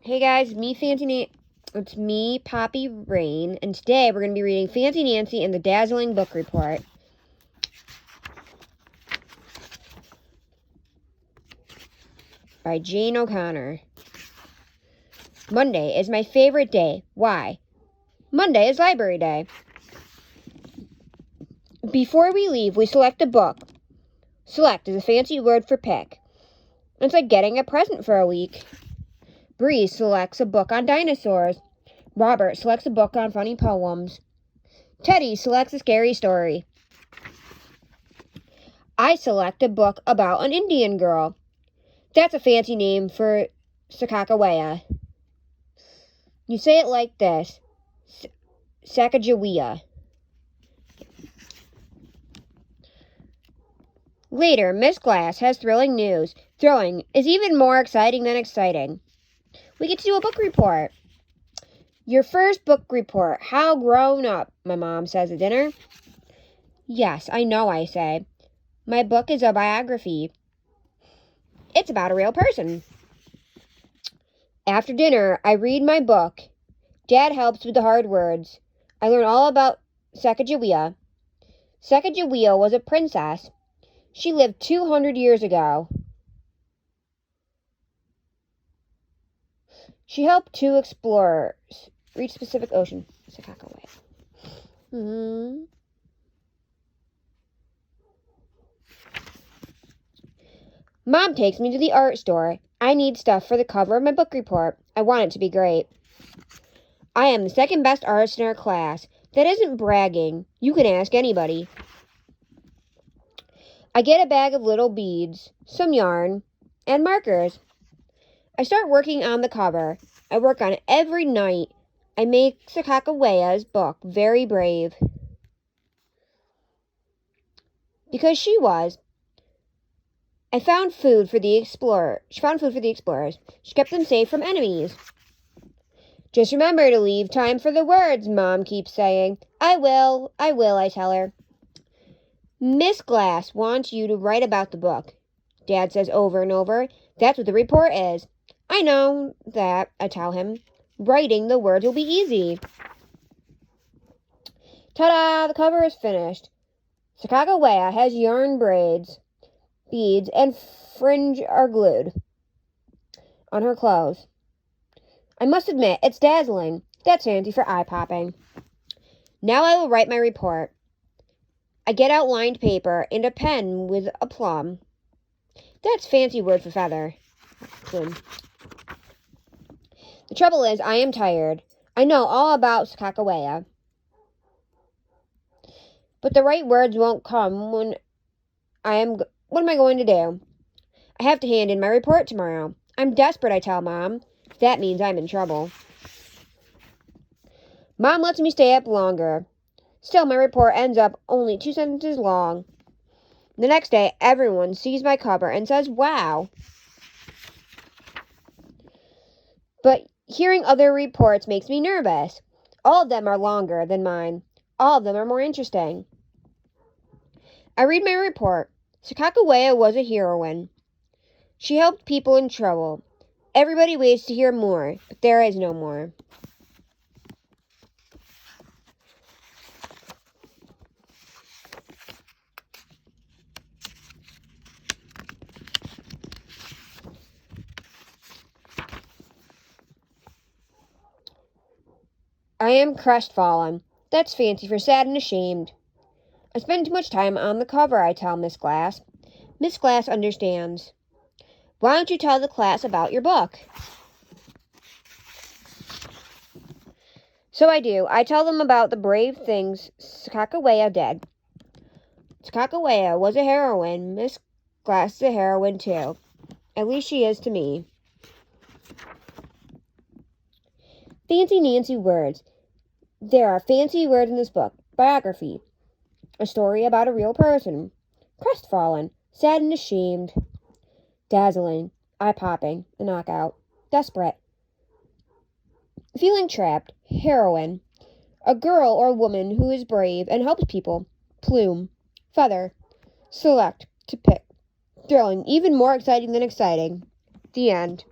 Hey guys, it's me, Poppy Rain, and today we're going to be reading Fancy Nancy and the Dazzling Book Report. By Jane O'Connor. Monday is my favorite day. Why? Monday is library day. Before we leave, we select a book. Select is a fancy word for pick. It's like getting a present for a week. Bree selects a book on dinosaurs. Robert selects a book on funny poems. Teddy selects a scary story. I select a book about an Indian girl. That's a fancy name for Sacagawea. You say it like this. Sacagawea. Later, Miss Glass has thrilling news. Thrilling is even more exciting than exciting. We get to do a book report. Your first book report. How grown up, my mom says at dinner. Yes, I know, I say. My book is a biography. It's about a real person. After dinner, I read my book. Dad helps with the hard words. I learn all about Sacagawea. Sacagawea was a princess. She lived 200 years ago. She helped two explorers reach the Pacific Ocean. Mom takes me to the art store. I need stuff for the cover of my book report. I want it to be great. I am the second best artist in our class. That isn't bragging. You can ask anybody. I get a bag of little beads, some yarn, and markers. I start working on the cover. I work on it every night. I make Sacagawea's book very brave. Because she was. She found food for the explorers. She kept them safe from enemies. Just remember to leave time for the words, Mom keeps saying. I will, I tell her. Miss Glass wants you to write about the book. Dad says over and over. That's what the report is. I know that, I tell him. Writing the words will be easy. Ta-da! The cover is finished. Sacagawea has yarn braids, beads, and fringe are glued on her clothes. I must admit, it's dazzling. That's fancy for eye-popping. Now I will write my report. I get out lined paper and a pen with a plum. That's fancy word for feather. Plume. The trouble is, I am tired. I know all about Sacagawea. But the right words won't come what am I going to do? I have to hand in my report tomorrow. I'm desperate, I tell Mom. That means I'm in trouble. Mom lets me stay up longer. Still, my report ends up only 2 sentences long. The next day, everyone sees my cover and says, wow. But hearing other reports makes me nervous. All of them are longer than mine. All of them are more interesting. I read my report. Sacagawea was a heroine. She helped people in trouble. Everybody waits to hear more, but there is no more. I am crestfallen. That's fancy for sad and ashamed. I spend too much time on the cover, I tell Miss Glass. Miss Glass understands. Why don't you tell the class about your book? So I do. I tell them about the brave things Sacagawea did. Sacagawea was a heroine. Miss Glass is a heroine too. At least she is to me. Fancy Nancy words. There are fancy words in this book. Biography. A story about a real person. Crestfallen. Sad and ashamed. Dazzling. Eye-popping. A knockout. Desperate. Feeling trapped. Heroine. A girl or woman who is brave and helps people. Plume. Feather. Select. To pick. Thrilling. Even more exciting than exciting. The end.